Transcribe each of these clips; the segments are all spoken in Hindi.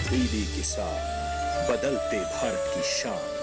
डीडी किसान, बदलते भारत की शान।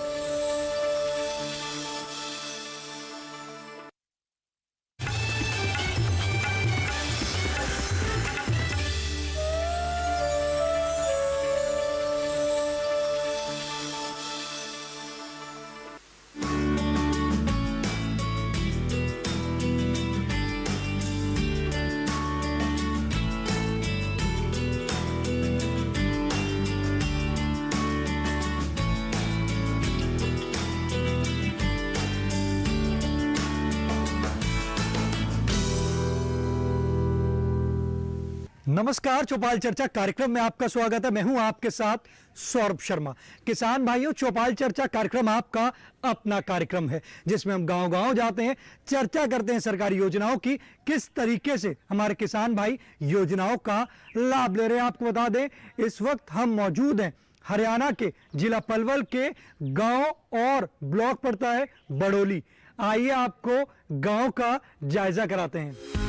नमस्कार, चौपाल चर्चा कार्यक्रम में आपका स्वागत है। मैं हूं आपके साथ सौरभ शर्मा। किसान भाइयों, चौपाल चर्चा कार्यक्रम आपका अपना कार्यक्रम है जिसमें हम गांव-गांव जाते हैं, चर्चा करते हैं सरकारी योजनाओं की, किस तरीके से हमारे किसान भाई योजनाओं का लाभ ले रहे हैं। आपको बता दें, इस वक्त हम मौजूद हैं हरियाणा के जिला पलवल के गांव और ब्लॉक पड़ता है बड़ोली। आइए आपको गांव का जायजा कराते हैं।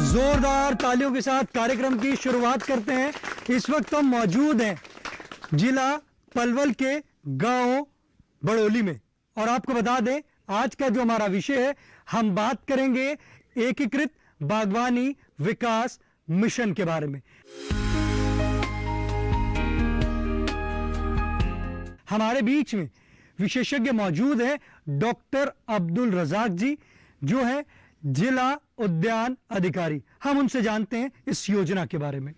जोरदार तालियों के साथ कार्यक्रम की शुरुआत करते हैं। इस वक्त हम मौजूद हैं जिला पलवल के गांव बड़ोली में और आपको बता दें, आज का जो हमारा विषय है, हम बात करेंगे एकीकृत बागवानी विकास मिशन के बारे में। हमारे बीच में विशेषज्ञ मौजूद हैं डॉक्टर अब्दुल रजाक जी, जो है जिला उद्यान अधिकारी। हम उनसे जानते हैं इस योजना के बारे में।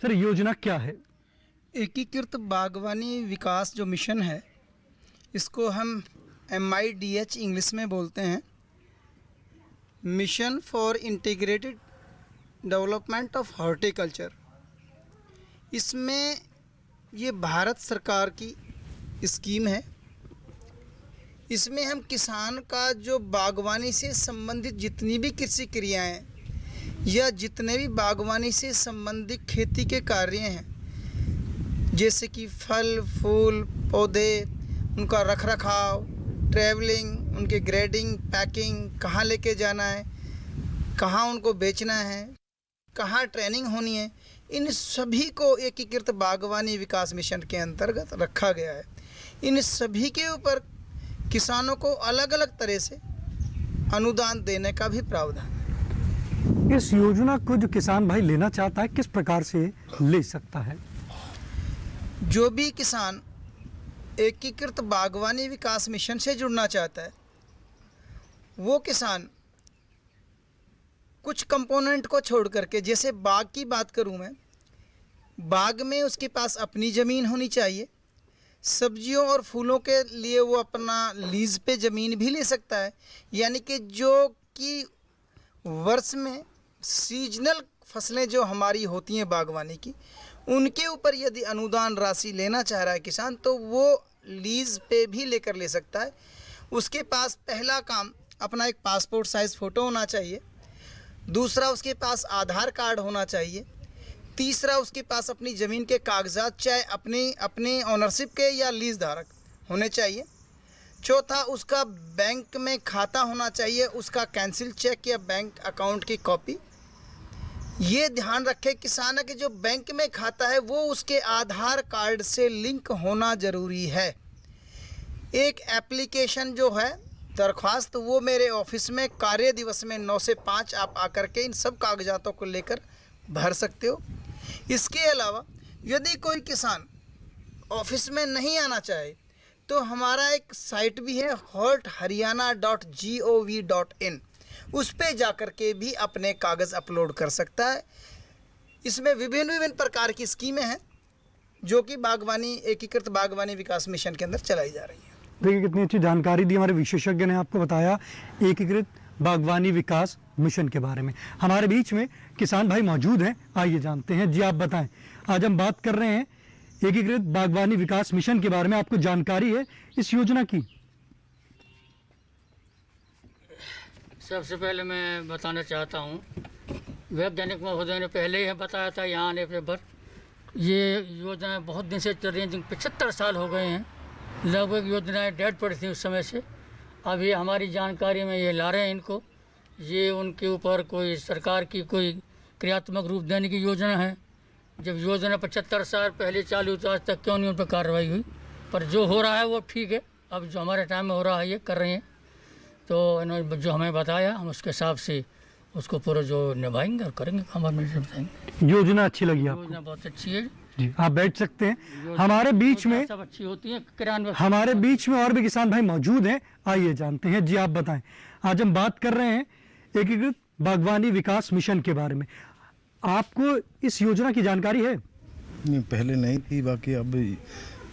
सर, योजना क्या है? एकीकृत बागवानी विकास जो मिशन है, इसको हम MIDH इंग्लिश में बोलते हैं, mission for integrated development of horticulture. इसमें ये भारत सरकार की स्कीम है। इसमें हम किसान का जो बागवानी से संबंधित जितनी भी कृषि क्रियाएं या जितने भी बागवानी से संबंधित खेती के कार्य हैं, जैसे कि फल फूल पौधे, उनका रखरखाव, ट्रैवलिंग, उनके ग्रेडिंग, पैकिंग, कहाँ लेके जाना है, कहाँ उनको बेचना है, कहाँ ट्रेनिंग होनी है, इन सभी को एकीकृत बागवानी विकास मिशन के अंतर्गत रखा गया है। इन सभी के ऊपर किसानों को अलग अलग तरह से अनुदान देने का भी प्रावधान है। इस योजना को जो किसान भाई लेना चाहता है, किस प्रकार से ले सकता है? जो भी किसान एकीकृत बागवानी विकास मिशन से जुड़ना चाहता है, वो किसान कुछ कंपोनेंट को छोड़ करके, जैसे बाग की बात करूं मैं, बाग में उसके पास अपनी ज़मीन होनी चाहिए। सब्जियों और फूलों के लिए वो अपना लीज पे ज़मीन भी ले सकता है, यानी कि जो कि वर्ष में सीजनल फसलें जो हमारी होती हैं बागवानी की, उनके ऊपर यदि अनुदान राशि लेना चाह रहा है किसान, तो वो लीज पे भी लेकर ले सकता है। उसके पास पहला काम अपना एक पासपोर्ट साइज़ फ़ोटो होना चाहिए, दूसरा उसके पास आधार कार्ड होना चाहिए, तीसरा उसके पास अपनी ज़मीन के कागजात, चाहे अपनी ऑनरशिप के या लीज धारक होने चाहिए, चौथा उसका बैंक में खाता होना चाहिए, उसका कैंसिल चेक या बैंक अकाउंट की कॉपी। ये ध्यान रखे किसान कि जो बैंक में खाता है वो उसके आधार कार्ड से लिंक होना ज़रूरी है। एक एप्लीकेशन जो है दरख्वास्त, वो मेरे ऑफिस में कार्य दिवस में 9 से 5 आप आकर के इन सब कागजातों को लेकर भर सकते हो। इसके अलावा यदि कोई किसान ऑफिस में नहीं आना चाहे तो हमारा एक साइट भी है haltharyana.gov.in, उस पे जाकर के भी अपने कागज़ अपलोड कर सकता है। इसमें विभिन्न प्रकार की स्कीमें हैं। जो कि बागवानी एकीकृत बागवानी विकास मिशन के अंदर चलाई जा रही है। देखिए कितनी अच्छी जानकारी दी हमारे विशेषज्ञ ने आपको बताया एकीकृत बागवानी विकास मिशन के बारे में। हमारे बीच में किसान भाई मौजूद हैं, आइए जानते हैं। जी आप बताएं, आज हम बात कर रहे हैं एकीकृत बागवानी विकास मिशन के बारे में। आपको जानकारी है इस योजना की? सबसे पहले मैं बताना चाहता हूँ, वैज्ञानिक महोदय ने पहले ही बताया था यहाँ आने पर ये योजनाएं बहुत दिन से चल रही हैं, जिन 75 साल हो गए हैं। लगभग योजनाएं डेड पड़ी थी उस समय से। अब ये हमारी जानकारी में ये ला रहे हैं इनको। ये उनके ऊपर कोई सरकार की कोई क्रियात्मक रूप देने की योजना है। जब योजना 75 साल पहले चालू तो आज तक क्यों नहीं उन पर कार्रवाई हुई? पर जो हो रहा है वो ठीक है। अब जो हमारे टाइम में हो रहा है ये कर रहे हैं, तो इन्होंने जो हमें बताया हम उसके हिसाब से उसको पूरा जो निभाएंगे और करेंगे काम। और बताएंगे योजना अच्छी लगी आपको? योजना बहुत अच्छी है जी, आप बैठ सकते हैं। हमारे बीच में सब अच्छी होती है क्रियान्वयन। हमारे बीच में और भी किसान भाई मौजूद हैं, आइए जानते हैं। जी आप बताएं, आज हम बात कर रहे हैं एकीकृत बागवानी विकास मिशन के बारे में। आपको इस योजना की जानकारी है? नहीं, पहले नहीं थी, बाकी अब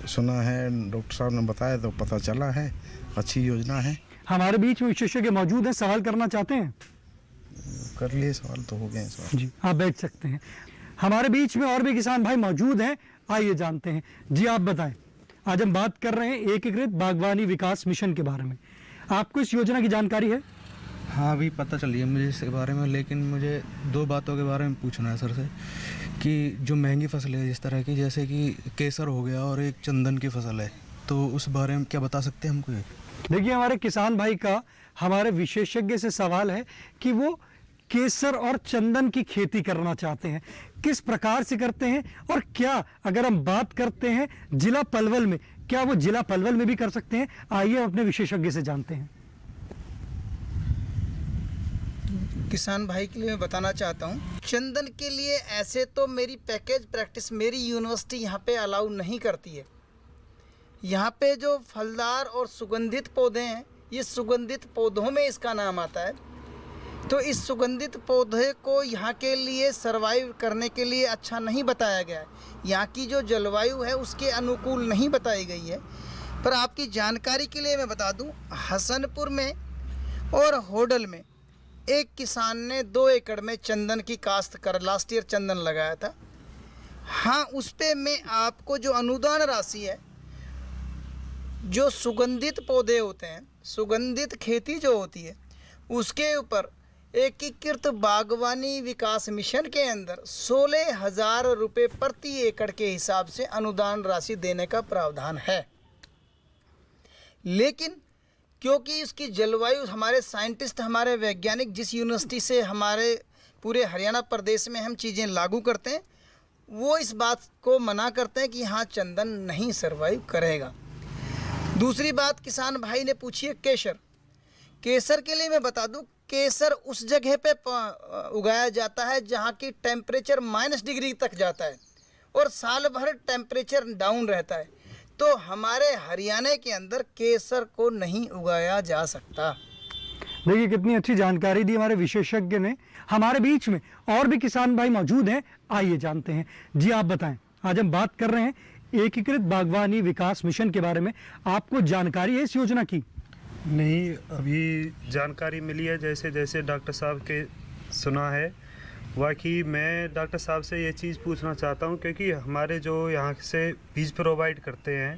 सुना है, डॉक्टर साहब ने बताया तो पता चला है। अच्छी योजना है। हमारे बीच में विशेषज्ञ मौजूद हैं, सवाल करना चाहते हैं? कर लिए सवाल तो हो गए सवाल। जी आप बैठ सकते हैं। हमारे बीच में और भी किसान भाई मौजूद हैं, आइए जानते हैं। जी आप बताएं, आज हम बात कर रहे हैं एकीकृत बागवानी विकास मिशन के बारे में। आपको इस योजना की जानकारी है? हाँ, अभी पता चली है मुझे इसके बारे में, लेकिन मुझे दो बातों के बारे में पूछना है सर से कि जो महंगी फसल है जिस तरह की, जैसे कि केसर हो गया और एक चंदन की फसल है, तो उस बारे में क्या बता सकते हैं हमको? देखिए हमारे किसान भाई का हमारे विशेषज्ञ से सवाल है कि वो केसर और चंदन की खेती करना चाहते हैं, किस प्रकार से करते हैं और क्या, अगर हम बात करते हैं जिला पलवल में, क्या वो जिला पलवल में भी कर सकते हैं? आइए अपने विशेषज्ञ से जानते हैं। किसान भाई के लिए मैं बताना चाहता हूँ, चंदन के लिए ऐसे तो मेरी पैकेज प्रैक्टिस मेरी यूनिवर्सिटी यहाँ पे अलाउ नहीं करती है। यहाँ पे जो फलदार और सुगंधित पौधे हैं, ये सुगंधित पौधों में इसका नाम आता है, तो इस सुगंधित पौधे को यहाँ के लिए सरवाइव करने के लिए अच्छा नहीं बताया गया है। यहाँ की जो जलवायु है उसके अनुकूल नहीं बताई गई है। पर आपकी जानकारी के लिए मैं बता दूँ, हसनपुर में और होडल में एक किसान ने 2 एकड़ में चंदन की काश्त कर लास्ट ईयर चंदन लगाया था। हाँ, उस पर मैं आपको जो अनुदान राशि है, जो सुगंधित पौधे होते हैं, सुगंधित खेती जो होती है, उसके ऊपर एकीकृत बागवानी विकास मिशन के अंदर 16,000 रुपये प्रति एकड़ के हिसाब से अनुदान राशि देने का प्रावधान है। लेकिन क्योंकि इसकी जलवायु, हमारे साइंटिस्ट, हमारे वैज्ञानिक जिस यूनिवर्सिटी से हमारे पूरे हरियाणा प्रदेश में हम चीज़ें लागू करते हैं, वो इस बात को मना करते हैं कि हाँ चंदन नहीं सर्वाइव करेगा। दूसरी बात किसान भाई ने पूछी है केसर। केसर के लिए मैं बता दूं, केसर उस जगह पे उगाया जाता है जहाँ की टेम्परेचर -डिग्री तक जाता है और साल भर टेम्परेचर डाउन रहता है, तो हमारे हरियाणा के अंदर केसर को नहीं उगाया जा सकता। देखिए कितनी अच्छी जानकारी दी हमारे विशेषज्ञ ने। हमारे बीच में और भी किसान भाई मौजूद हैं, आइए जानते हैं। जी आप बताएं, आज हम बात कर रहे हैं एकीकृत बागवानी विकास मिशन के बारे में। आपको जानकारी है इस योजना की? नहीं, अभी जानकारी मिली है, जैसे जैसे डॉक्टर साहब के सुना है। बाकी मैं डॉक्टर साहब से ये चीज़ पूछना चाहता हूँ, क्योंकि हमारे जो यहाँ से बीज प्रोवाइड करते हैं,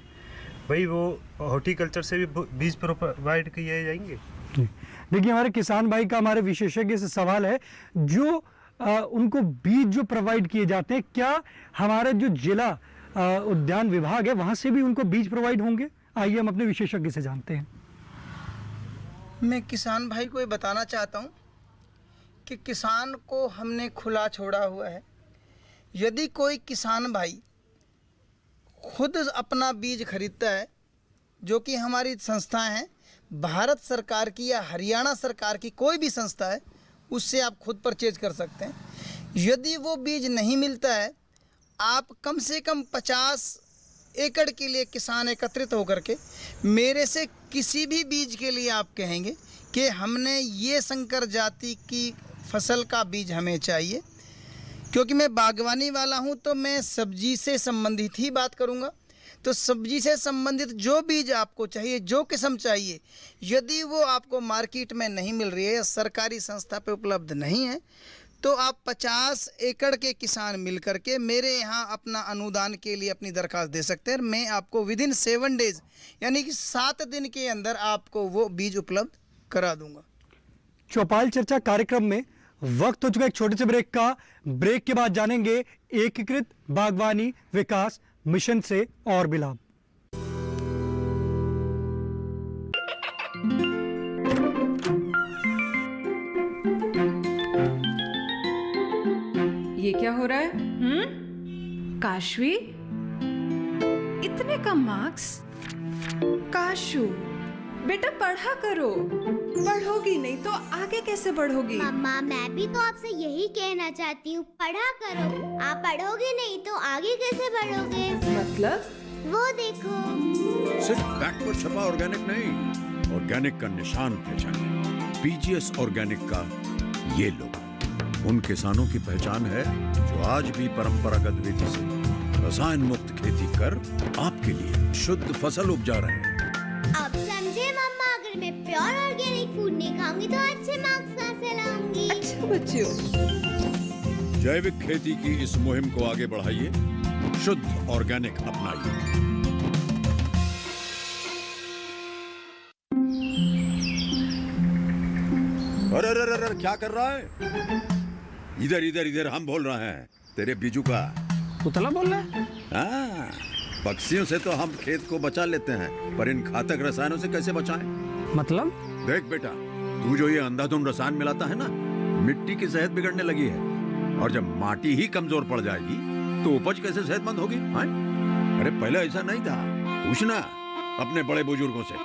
भाई वो हॉर्टिकल्चर से भी बीज प्रोवाइड किए जाएंगे? देखिए हमारे किसान भाई का हमारे विशेषज्ञ से सवाल है, जो उनको बीज जो प्रोवाइड किए जाते हैं, क्या हमारे जो जिला उद्यान विभाग है वहाँ से भी उनको बीज प्रोवाइड होंगे? आइए हम अपने विशेषज्ञ से जानते हैं। मैं किसान भाई को ये बताना चाहता हूँ कि किसान को हमने खुला छोड़ा हुआ है। यदि कोई किसान भाई खुद अपना बीज खरीदता है, जो कि हमारी संस्थाएं हैं, भारत सरकार की या हरियाणा सरकार की कोई भी संस्था है, उससे आप खुद परचेज कर सकते हैं। यदि वो बीज नहीं मिलता है, आप कम से कम 50 एकड़ के लिए किसान एकत्रित होकर के मेरे से किसी भी बीज के लिए आप कहेंगे कि हमने ये संकर जाति की फसल का बीज हमें चाहिए, क्योंकि मैं बागवानी वाला हूँ तो मैं सब्जी से संबंधित ही बात करूँगा। तो सब्जी से संबंधित जो बीज आपको चाहिए, जो किस्म चाहिए, यदि वो आपको मार्केट में नहीं मिल रही है या सरकारी संस्था पे उपलब्ध नहीं है, तो आप 50 एकड़ के किसान मिल करके मेरे यहाँ अपना अनुदान के लिए अपनी दरखास्त दे सकते हैं। मैं आपको विदिन 7 डेज यानी कि 7 दिन के अंदर आपको वो बीज उपलब्ध करा दूंगा। चौपाल चर्चा कार्यक्रम में वक्त हो चुका एक छोटे से ब्रेक का। ब्रेक के बाद जानेंगे एकीकृत बागवानी विकास मिशन से और भी लाभ। ये क्या हो रहा है? काशवी, इतने कम मार्क्स? काशू बेटा पढ़ा करो, पढ़ोगी नहीं तो आगे कैसे बढ़ोगी? मम्मा मैं भी तो आपसे यही कहना चाहती हूँ, पढ़ा करो। आप पढ़ोगे नहीं तो आगे कैसे बढ़ोगे? मतलब? वो देखो। सिर्फ बैक पर छपा ऑर्गेनिक नहीं, ऑर्गेनिक का निशान पहचाने। पीजीएस ऑर्गेनिक का ये लोगो उन किसानों की पहचान है जो आज भी परंपरागत विधि से रसायन मुक्त खेती कर आपके लिए शुद्ध फसल उपजा रहे हैं। अब समझे मम्मा, अगर मैं प्योर ऑर्गेनिक फूड नहीं खाऊंगी तो अच्छे मार्क्स कहाँ से लाऊंगी? अच्छा बच्चों, जैविक खेती की इस मुहिम को आगे बढ़ाइए, शुद्ध ऑर्गेनिक अपनाइए। अरे अरे अरे क्या कर रहा है? इधर इधर इधर, हम बोल रहे हैं तेरे बीजू का। पुतला बोल रहा है? हाँ, पक्षियों से तो हम खेत को बचा लेते हैं, पर इन घातक रसायनों से कैसे बचाएं? मतलब? देख बेटा, तू जो ये अंधाधुंध रसायन मिलाता है ना, मिट्टी की सेहत बिगड़ने लगी है। और जब माटी ही कमजोर पड़ जाएगी तो उपज कैसे सेहतमंद होगी? हाँ? अरे पहले ऐसा नहीं था। पूछना अपने बड़े बुजुर्गों से,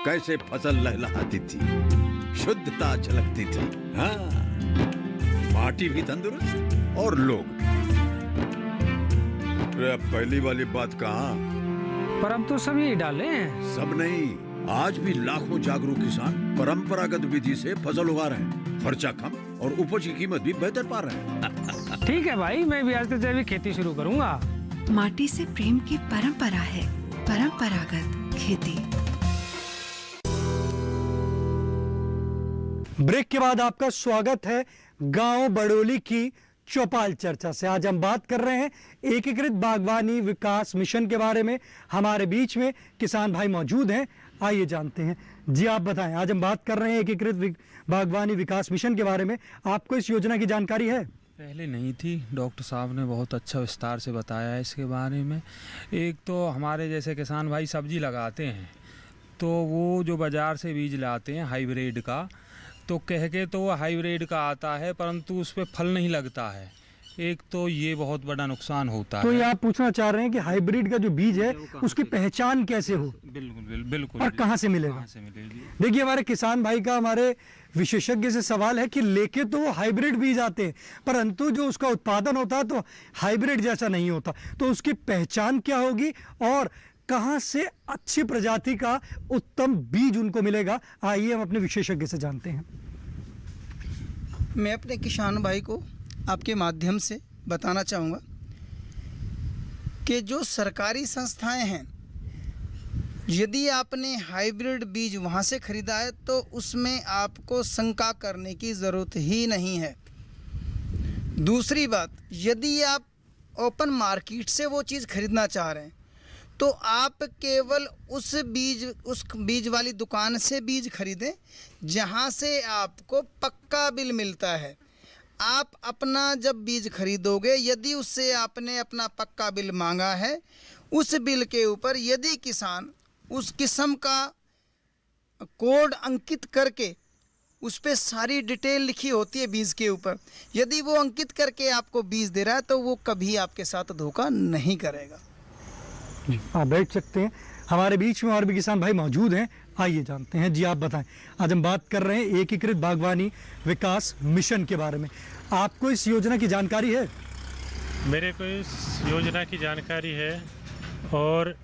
कैसे फसल लहलहाती थी, शुद्धता झलकती थी। हाँ, माटी भी तंदुरुस्त और लोग भी। पहली वाली बात कहाँ? पर अब तो सब यही डाले हैं। सब नहीं, आज भी लाखों जागरूक किसान परंपरागत विधि से फसल उगा रहे हैं। खर्चा कम और उपज की कीमत भी बेहतर पा रहे हैं। ठीक है भाई, मैं भी आज से जैविक खेती शुरू करूंगा। माटी से प्रेम की परंपरा है, परंपरागत खेती। ब्रेक के बाद आपका स्वागत है गांव बड़ोली की चौपाल चर्चा से। आज हम बात कर रहे हैं एकीकृत बागवानी विकास मिशन के बारे में। हमारे बीच में किसान भाई मौजूद हैं, आइए जानते हैं। जी आप बताएं, आज हम बात कर रहे हैं एकीकृत बागवानी विकास मिशन के बारे में। आपको इस योजना की जानकारी है? पहले नहीं थी, डॉक्टर साहब ने बहुत अच्छा विस्तार से बताया है इसके बारे में। एक तो हमारे जैसे किसान भाई सब्जी लगाते हैं तो वो जो बाज़ार से बीज लाते हैं हाइब्रिड का, तो कह के तो वो हाइब्रिड का आता है परंतु उस पर फल नहीं लगता है। एक तो ये बहुत बड़ा नुकसान होता तो है। ये आप पूछना चाह रहे हैं कि हाइब्रिड का जो बीज है उसकी पहचान कैसे हो? बिल्कुल बिल्कुल। और कहाँ से मिलेगा? कहाँ से मिलेगी? देखिए, हमारे किसान भाई का हमारे विशेषज्ञ से सवाल है कि लेके तो वो हाइब्रिड बीज आते हैं परंतु जो उसका उत्पादन होता है तो हाइब्रिड जैसा नहीं होता। तो उसकी पहचान क्या होगी और कहाँ से अच्छी प्रजाति का उत्तम बीज उनको मिलेगा? आइए हम अपने विशेषज्ञ से जानते हैं। मैं अपने किसान भाई को आपके माध्यम से बताना चाहूँगा कि जो सरकारी संस्थाएं हैं, यदि आपने हाइब्रिड बीज वहाँ से ख़रीदा है तो उसमें आपको शंका करने की ज़रूरत ही नहीं है। दूसरी बात, यदि आप ओपन मार्केट से वो चीज़ ख़रीदना चाह रहे हैं तो आप केवल उस बीज वाली दुकान से बीज खरीदें जहाँ से आपको पक्का बिल मिलता है। आप अपना जब बीज खरीदोगे, यदि उससे आपने अपना पक्का बिल मांगा है, उस बिल के ऊपर यदि किसान उस किस्म का कोड अंकित करके उस पर सारी डिटेल लिखी होती है बीज के ऊपर, यदि वो अंकित करके आपको बीज दे रहा है तो वो कभी आपके साथ धोखा नहीं करेगा। आप बैठ सकते हैं। हमारे बीच में और भी किसान भाई मौजूद हैं, आइए जानते हैं। जी आप बताएं, आज हम बात कर रहे हैं एकीकृत बागवानी विकास मिशन के बारे में। आपको इस योजना की जानकारी है? मेरे को इस योजना की जानकारी है और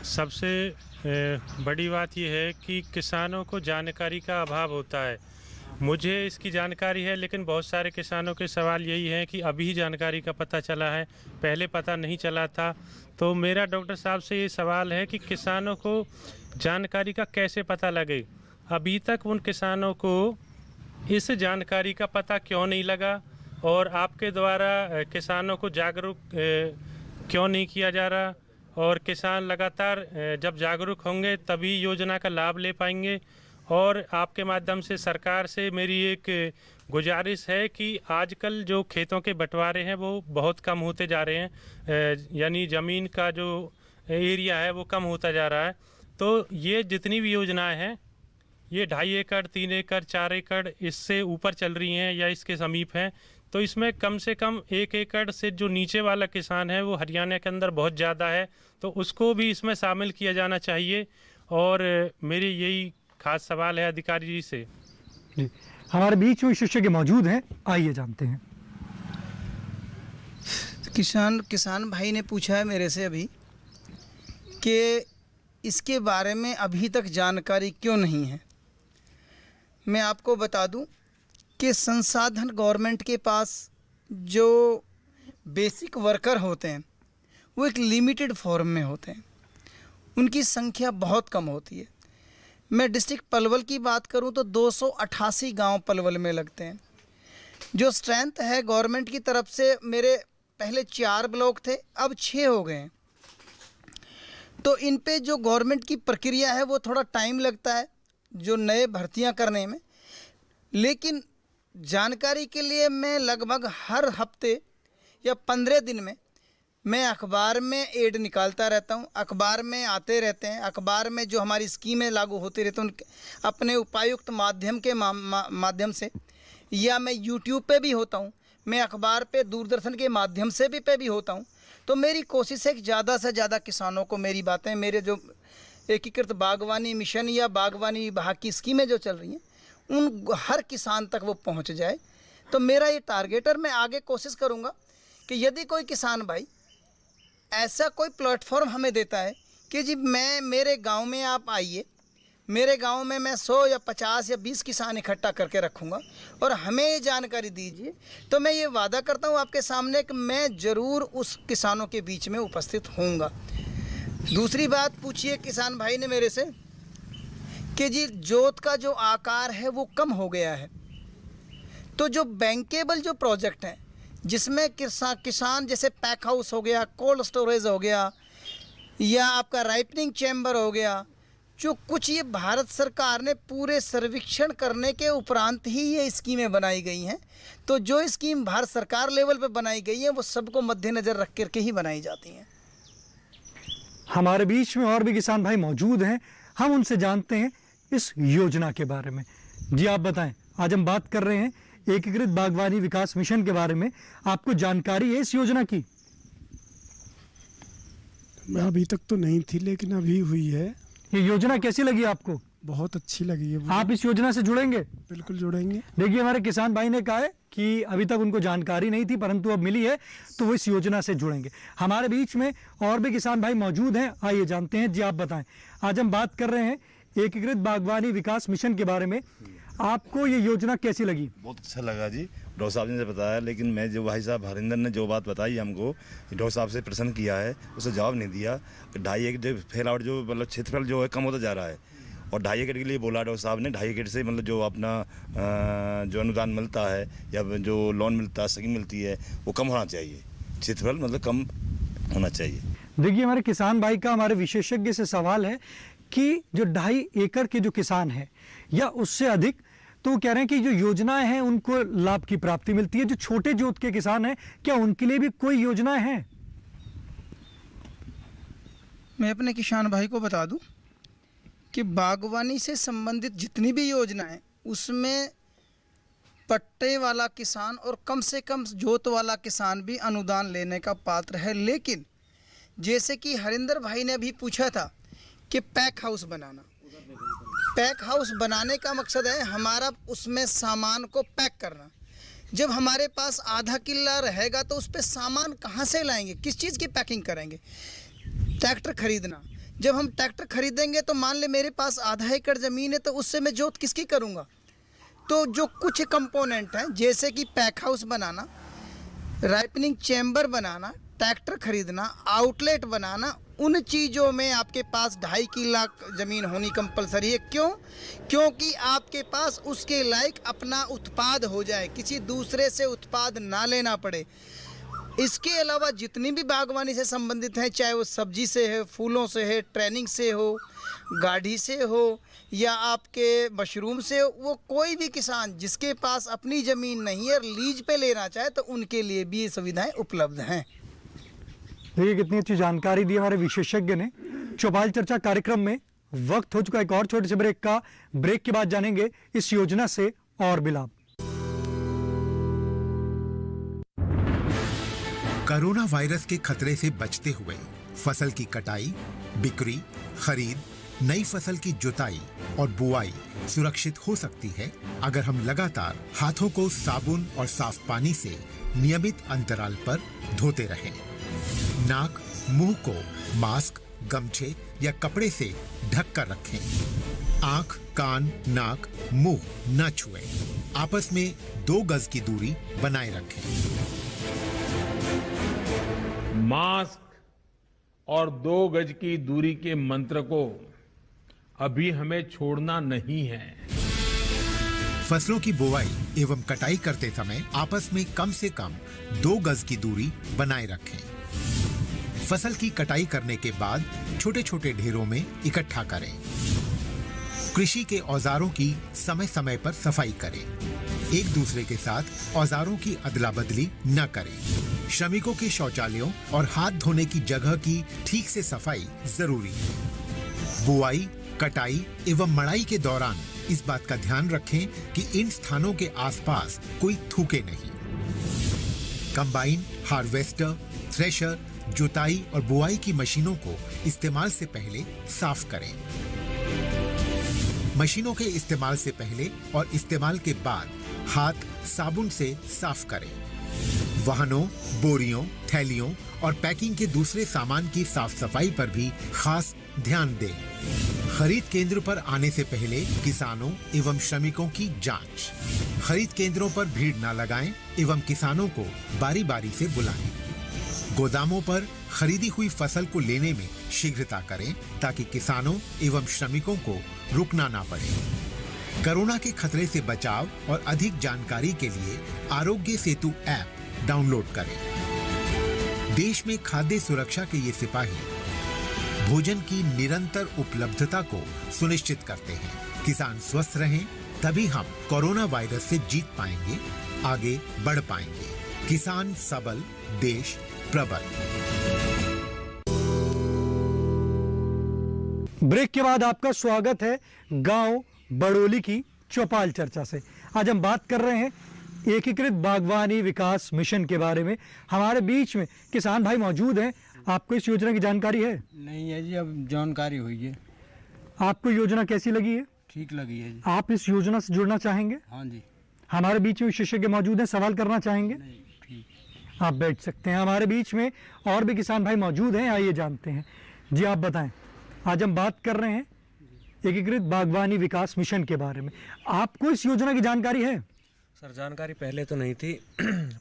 सबसे बड़ी बात यह है कि किसानों को जानकारी का अभाव होता है। मुझे इसकी जानकारी है, लेकिन बहुत सारे किसानों के सवाल यही है कि अभी जानकारी का पता चला है, पहले पता नहीं चला था। तो मेरा डॉक्टर साहब से ये सवाल है कि किसानों को जानकारी का कैसे पता लगे। अभी तक उन किसानों को इस जानकारी का पता क्यों नहीं लगा, और आपके द्वारा किसानों को जागरूक क्यों नहीं किया जा रहा। और किसान लगातार जब जागरूक होंगे तभी योजना का लाभ ले पाएंगे। और आपके माध्यम से सरकार से मेरी एक गुजारिश है कि आजकल जो खेतों के बंटवारे हैं वो बहुत कम होते जा रहे हैं, यानी ज़मीन का जो एरिया है वो कम होता जा रहा है। तो ये जितनी भी योजनाएं हैं ये 2.5 एकड़, 3 एकड़, 4 एकड़ इससे ऊपर चल रही हैं या इसके समीप हैं। तो इसमें कम से कम 1 एकड़ से जो नीचे वाला किसान है वो हरियाणा के अंदर बहुत ज़्यादा है, तो उसको भी इसमें शामिल किया जाना चाहिए। और मेरी यही खास सवाल है अधिकारी जी से। जी, हमारे बीच में विशेषज्ञ मौजूद हैं, आइए जानते हैं। किसान भाई ने पूछा है मेरे से अभी कि इसके बारे में अभी तक जानकारी क्यों नहीं है। मैं आपको बता दूं कि संसाधन गवर्नमेंट के पास जो बेसिक वर्कर होते हैं वो एक लिमिटेड फॉर्म में होते हैं, उनकी संख्या बहुत कम होती है। मैं डिस्ट्रिक्ट पलवल की बात करूं तो 288 गांव पलवल में लगते हैं। जो स्ट्रेंथ है गवर्नमेंट की तरफ से, मेरे पहले 4 ब्लॉक थे, अब 6 हो गए हैं। तो इन पे जो गवर्नमेंट की प्रक्रिया है वो थोड़ा टाइम लगता है जो नए भर्तियां करने में। लेकिन जानकारी के लिए मैं लगभग हर हफ्ते या 15 दिन में मैं अखबार में एड निकालता रहता हूं, अखबार में आते रहते हैं, अखबार में जो हमारी स्कीमें लागू होती रहती हैं उनके अपने उपायुक्त माध्यम के माध्यम से, या मैं यूट्यूब पे भी होता हूं, मैं अखबार पे दूरदर्शन के माध्यम से भी होता हूं। तो मेरी कोशिश है कि ज़्यादा से ज़्यादा किसानों को मेरी बातें, मेरे जो एकीकृत बागवानी मिशन या बागवानी विभाग की स्कीमें जो चल रही हैं उन हर किसान तक वो पहुंच जाए। तो मेरा ये टारगेट है। मैं आगे कोशिश करूंगा कि यदि कोई किसान भाई ऐसा कोई प्लेटफॉर्म हमें देता है कि जी मेरे गांव में आप आइए, मेरे गांव में मैं 100 या 50 या 20 किसान इकट्ठा करके रखूंगा और हमें ये जानकारी दीजिए, तो मैं ये वादा करता हूं आपके सामने कि मैं ज़रूर उस किसानों के बीच में उपस्थित होऊंगा। दूसरी बात पूछिए किसान भाई ने मेरे से कि जी जोत का जो आकार है वो कम हो गया है। तो जो बैंकेबल जो प्रोजेक्ट हैं जिसमें किसान जैसे पैक हाउस हो गया, कोल्ड स्टोरेज हो गया, या आपका राइपनिंग चैम्बर हो गया, जो कुछ ये भारत सरकार ने पूरे सर्वेक्षण करने के उपरांत ही ये स्कीमें बनाई गई हैं। तो जो स्कीम भारत सरकार लेवल पे बनाई गई है वो सबको मद्देनज़र रख करके ही बनाई जाती हैं। हमारे बीच में और भी किसान भाई मौजूद हैं, हम उनसे जानते हैं इस योजना के बारे में। जी आप बताएं, आज हम बात कर रहे हैं एकीकृत बागवानी विकास मिशन के बारे में। आपको जानकारी है इस योजना की? अभी तक तो नहीं थी, लेकिन अभी हुई है। ये योजना कैसी लगी आपको? बहुत अच्छी लगी है। आप इस योजना से जुड़ेंगे? बिल्कुल जुड़ेंगे। देखिए, हमारे किसान भाई ने कहा है कि अभी तक उनको जानकारी नहीं थी, परंतु अब मिली है तो वो इस योजना से जुड़ेंगे। हमारे बीच में और भी किसान भाई मौजूद हैं, आइए जानते हैं। जी आप बताएं, आज हम बात कर रहे हैं एकीकृत बागवानी विकास मिशन के बारे में। आपको ये योजना कैसी लगी? बहुत अच्छा लगा जी, डॉक्टर साहब ने बताया, लेकिन मैं जो भाई साहब हरिंदर ने जो बात बताई हमको, डॉक्टर साहब से प्रश्न किया है, उसे जवाब नहीं दिया। 2.5 एकड़ फैलावट जो मतलब क्षेत्रफल जो है कम होता जा रहा है, और 2.5 एकड़ के लिए बोला डॉक्टर साहब ने। 2.5 एकड़ से मतलब जो अपना जो अनुदान मिलता है या जो लोन मिलता है, स्कीम मिलती है, वो कम होना चाहिए, क्षेत्रफल मतलब कम होना चाहिए। देखिए, हमारे किसान भाई का हमारे विशेषज्ञ से सवाल है कि जो 2.5 एकड़ के जो किसान हैं या उससे अधिक, तो वो कह रहे हैं कि जो योजनाएं हैं उनको लाभ की प्राप्ति मिलती है। जो छोटे जोत के किसान हैं, क्या उनके लिए भी कोई योजनाएं हैं? मैं अपने किसान भाई को बता दूं कि बागवानी से संबंधित जितनी भी योजनाएं उसमें पट्टे वाला किसान और कम से कम जोत वाला किसान भी अनुदान लेने का पात्र है। लेकिन जैसे कि हरिंदर भाई ने अभी पूछा था कि पैक हाउस बनाना, पैक हाउस बनाने का मकसद है हमारा उसमें सामान को पैक करना। जब हमारे पास आधा किला रहेगा तो उस पर सामान कहाँ से लाएंगे, किस चीज़ की पैकिंग करेंगे? ट्रैक्टर खरीदना। जब हम ट्रैक्टर खरीदेंगे तो मान ले मेरे पास आधा एकड़ ज़मीन है, तो उससे मैं जोत किसकी करूँगा? तो जो कुछ कंपोनेंट हैं जैसे कि पैक हाउस बनाना, राइपनिंग चैम्बर बनाना, ट्रैक्टर खरीदना, आउटलेट बनाना, उन चीज़ों में आपके पास 2.5 लाख ज़मीन होनी कंपलसरी है। क्यों? क्योंकि आपके पास उसके लायक अपना उत्पाद हो जाए, किसी दूसरे से उत्पाद ना लेना पड़े। इसके अलावा जितनी भी बागवानी से संबंधित हैं, चाहे वो सब्जी से है, फूलों से है, ट्रेनिंग से हो, गाढ़ी से हो या आपके मशरूम से हो, वो कोई भी किसान जिसके पास अपनी ज़मीन नहीं है और लीज पे लेना चाहे तो उनके लिए भी ये सुविधाएं उपलब्ध हैं। देखिए कितनी अच्छी जानकारी दी हमारे विशेषज्ञ ने चौपाल चर्चा कार्यक्रम में। वक्त हो चुका है एक और छोटे से ब्रेक का। ब्रेक के बाद जानेंगे इस योजना से और भी लाभ। कोरोना वायरस के खतरे से बचते हुए फसल की कटाई, बिक्री, खरीद, नई फसल की जुताई और बुआई सुरक्षित हो सकती है अगर हम लगातार हाथों को साबुन और साफ पानी से नियमित अंतराल पर धोते रहें। नाक, मुंह को मास्क, गमछे या कपड़े से ढक कर रखें। आंख, कान, नाक, मुंह न छुएं। आपस में 2 गज की दूरी बनाए रखें। मास्क और 2 गज की दूरी के मंत्र को अभी हमें छोड़ना नहीं है। फसलों की बुवाई एवं कटाई करते समय आपस में कम से कम 2 गज की दूरी बनाए रखें। फसल की कटाई करने के बाद छोटे छोटे ढेरों में इकट्ठा करें। कृषि के औजारों की समय समय पर सफाई करें। एक दूसरे के साथ औजारों की अदला बदली न करें। श्रमिकों के शौचालयों और हाथ धोने की जगह की ठीक से सफाई जरूरी है। बुआई, कटाई एवं मड़ाई के दौरान इस बात का ध्यान रखें कि इन स्थानों के आसपास कोई थूके नहीं। कंबाइन, हार्वेस्टर, थ्रेशर, जुताई और बुआई की मशीनों को इस्तेमाल से पहले साफ करें। मशीनों के इस्तेमाल से पहले और इस्तेमाल के बाद हाथ साबुन से साफ करें। वाहनों, बोरियों, थैलियों और पैकिंग के दूसरे सामान की साफ सफाई पर भी खास ध्यान दें। खरीद केंद्र पर आने से पहले किसानों एवं श्रमिकों की जांच। खरीद केंद्रों पर भीड़ न लगाएं एवं किसानों को बारी बारी से बुलाएं। गोदामों पर खरीदी हुई फसल को लेने में शीघ्रता करें ताकि किसानों एवं श्रमिकों को रुकना ना पड़े। कोरोना के खतरे से बचाव और अधिक जानकारी के लिए आरोग्य सेतु ऐप डाउनलोड करें। देश में खाद्य सुरक्षा के ये सिपाही भोजन की निरंतर उपलब्धता को सुनिश्चित करते हैं। किसान स्वस्थ रहें तभी हम कोरोना वायरस से जीत पाएंगे, आगे बढ़ पाएंगे। किसान सबल, देश प्रबल। ब्रेक के बाद आपका स्वागत है गांव बड़ोली की चौपाल चर्चा से। आज हम बात कर रहे हैं एकीकृत बागवानी विकास मिशन के बारे में। हमारे बीच में किसान भाई मौजूद हैं। आपको इस योजना की जानकारी है? नहीं है जी, अब जानकारी हुई है। आपको योजना कैसी लगी है? ठीक लगी है जी। आप इस योजना से जुड़ना चाहेंगे? हाँ जी। हमारे बीच में विशेषज्ञ मौजूद हैं, सवाल करना चाहेंगे? नहीं, ठीक। आप बैठ सकते हैं। हमारे बीच में और भी किसान भाई मौजूद हैं, आइए जानते हैं। जी आप बताएं, आज हम बात कर रहे हैं एकीकृत बागवानी विकास मिशन के बारे में। आपको इस योजना की जानकारी है? सर जानकारी पहले तो नहीं थी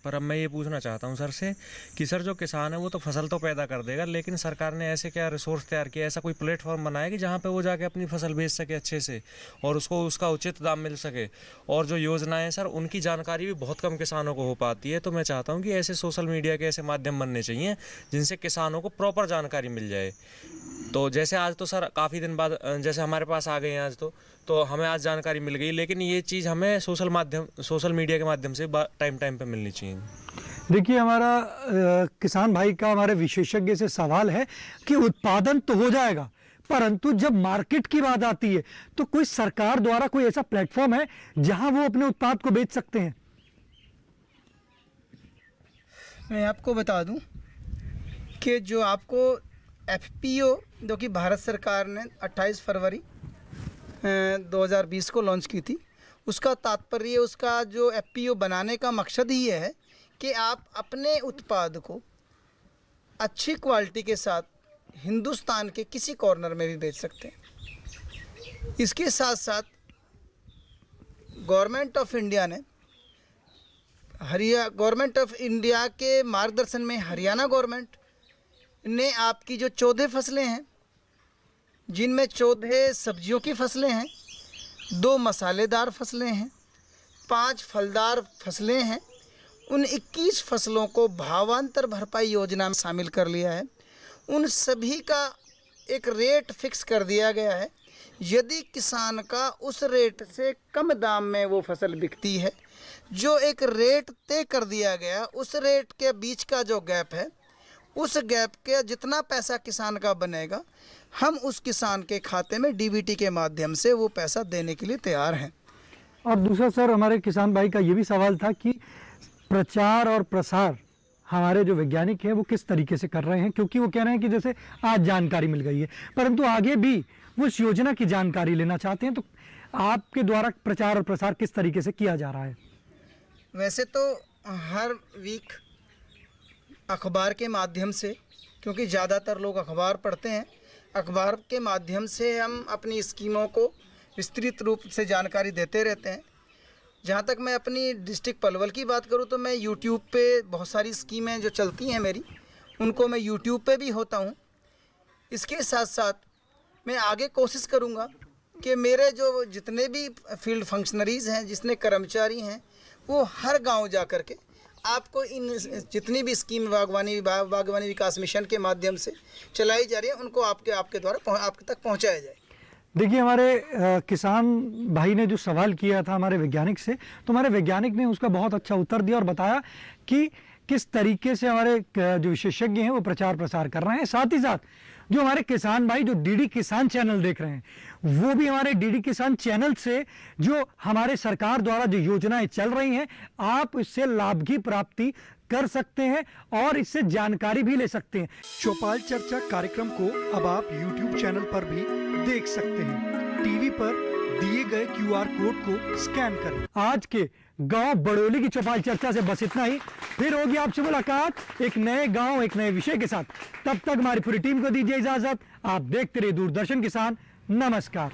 पर अब मैं ये पूछना चाहता हूँ सर से कि सर जो किसान है वो तो फसल तो पैदा कर देगा, लेकिन सरकार ने ऐसे क्या रिसोर्स तैयार किया, ऐसा कोई प्लेटफॉर्म बनाया कि जहाँ पे वो जाके अपनी फसल बेच सके अच्छे से और उसको उसका उचित दाम मिल सके। और जो योजनाएं सर उनकी जानकारी भी बहुत कम किसानों को हो पाती है। तो मैं चाहता हूँ कि ऐसे सोशल मीडिया के ऐसे माध्यम बनने चाहिए जिनसे किसानों को प्रॉपर जानकारी मिल जाए। तो जैसे आज तो सर काफ़ी दिन बाद जैसे हमारे पास आ गए हैं आज तो हमें आज जानकारी मिल गई, लेकिन ये चीज़ हमें सोशल मीडिया के माध्यम से टाइम पे मिलनी चाहिए। देखिए हमारा किसान भाई का हमारे विशेषज्ञ से सवाल है कि उत्पादन तो हो जाएगा, परंतु जब मार्केट की बात आती है तो कोई सरकार द्वारा कोई ऐसा प्लेटफॉर्म है जहां वो अपने उत्पाद को बेच सकते हैं? मैं आपको बता दूं कि जो आपको FPO जो कि भारत सरकार ने 28 फरवरी 2020 को लॉन्च की थी, उसका तात्पर्य, उसका जो FPO बनाने का मकसद ही है कि आप अपने उत्पाद को अच्छी क्वालिटी के साथ हिंदुस्तान के किसी कॉर्नर में भी बेच सकते हैं। इसके साथ साथ गवर्नमेंट ऑफ इंडिया ने गवर्नमेंट ऑफ इंडिया के मार्गदर्शन में हरियाणा गवर्नमेंट ने आपकी जो 14 फसलें हैं, जिनमें 14 सब्जियों की फसलें हैं, 2 मसालेदार फसलें हैं, 5 फलदार फसलें हैं, उन 21 फसलों को भावांतर भरपाई योजना में शामिल कर लिया है। उन सभी का एक रेट फिक्स कर दिया गया है। यदि किसान का उस रेट से कम दाम में वो फसल बिकती है, जो एक रेट तय कर दिया गया, उस रेट के बीच का जो गैप है, उस गैप के जितना पैसा किसान का बनेगा, हम उस किसान के खाते में डीबीटी के माध्यम से वो पैसा देने के लिए तैयार हैं। और दूसरा सर, हमारे किसान भाई का ये भी सवाल था कि प्रचार और प्रसार हमारे जो वैज्ञानिक हैं वो किस तरीके से कर रहे हैं, क्योंकि वो कह रहे हैं कि जैसे आज जानकारी मिल गई है, परंतु आगे भी वो इस योजना की जानकारी लेना चाहते हैं, तो आपके द्वारा प्रचार और प्रसार किस तरीके से किया जा रहा है? वैसे तो हर वीक अखबार के माध्यम से, क्योंकि ज़्यादातर लोग अखबार पढ़ते हैं, अखबार के माध्यम से हम अपनी स्कीमों को विस्तृत रूप से जानकारी देते रहते हैं। जहाँ तक मैं अपनी डिस्ट्रिक्ट पलवल की बात करूँ तो मैं यूट्यूब पे बहुत सारी स्कीमें जो चलती हैं मेरी, उनको मैं यूट्यूब पे भी होता हूँ। इसके साथ साथ मैं आगे कोशिश करूँगा कि मेरे जो जितने भी फील्ड फंक्शनरीज़ हैं, जितने कर्मचारी हैं, वो हर गांव जा कर के आपको इन जितनी भी स्कीम बागवानी विकास मिशन के माध्यम से चलाई जा रही है, उनको आपके द्वारा आपके तक पहुंचाया जाए। देखिए, हमारे किसान भाई ने जो सवाल किया था हमारे वैज्ञानिक से, तो हमारे वैज्ञानिक ने उसका बहुत अच्छा उत्तर दिया और बताया कि किस तरीके से हमारे जो विशेषज्ञ हैं वो प्रचार प्रसार कर रहे हैं। साथ ही साथ जो हमारे किसान भाई जो डीडी किसान चैनल देख रहे हैं, वो भी हमारे डीडी किसान चैनल से जो हमारे सरकार द्वारा जो योजनाएं चल रही हैं, आप इससे लाभ की प्राप्ति कर सकते हैं और इससे जानकारी भी ले सकते हैं। चौपाल चर्चा कार्यक्रम को अब आप YouTube चैनल पर भी देख सकते हैं। टीवी पर दिए गए QR कोड को स्कैन करें। आज के गांव बड़ोली की चौपाल चर्चा से बस इतना ही। फिर होगी आपसे मुलाकात एक नए गांव, एक नए विषय के साथ। तब तक हमारी पूरी टीम को दीजिए इजाजत। आप देखते रहिए दूरदर्शन किसान। नमस्कार।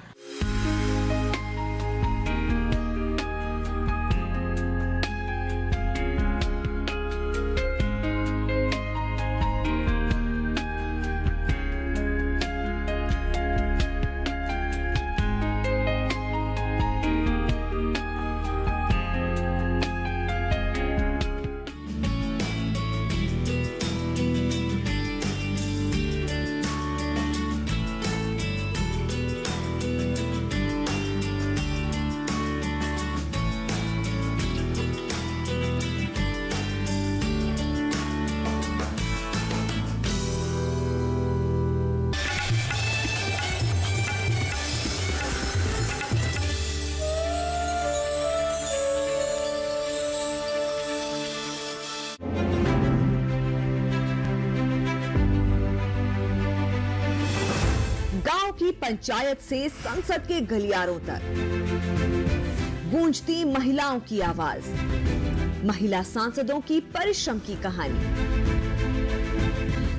पंचायत से संसद के गलियारों तक गूंजती महिलाओं की आवाज, महिला सांसदों की परिश्रम की कहानी।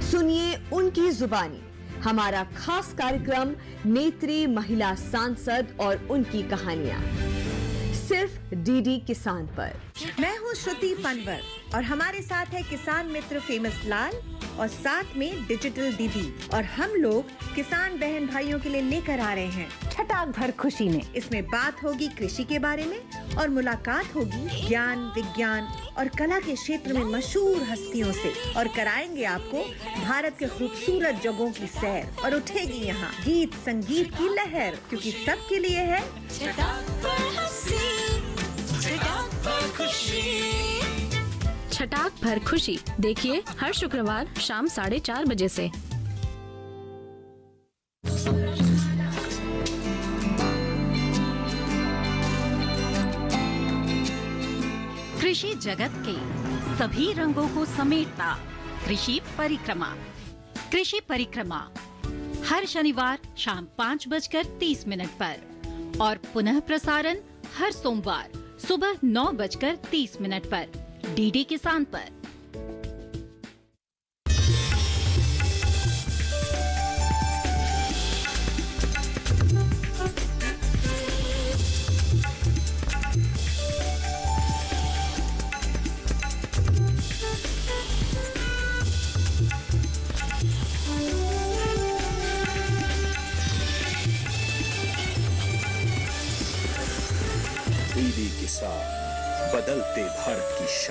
सुनिए उनकी जुबानी हमारा खास कार्यक्रम नेत्री महिला सांसद और उनकी कहानियां, सिर्फ डीडी किसान पर। मैं हूं श्रुति पनवर और हमारे साथ है किसान मित्र फेमस लाल और साथ में डिजिटल दीदी, और हम लोग किसान बहन भाइयों के लिए लेकर आ रहे हैं छटाक भर खुशी में। इसमें बात होगी कृषि के बारे में और मुलाकात होगी ज्ञान, विज्ञान और कला के क्षेत्र में मशहूर हस्तियों से, और कराएंगे आपको भारत के खूबसूरत जगहों की सैर, और उठेगी यहाँ गीत संगीत की लहर, क्योंकि सबके लिए है छटाक भर खुशी। देखिए हर शुक्रवार शाम 4:30 बजे से। कृषि जगत के सभी रंगों को समेटता कृषि परिक्रमा। कृषि परिक्रमा हर शनिवार शाम 5:30 पर और पुनः प्रसारण हर सोमवार सुबह 9:30 पर डीडी किसान पर। डीडी किसान, बदलते भारत की शान।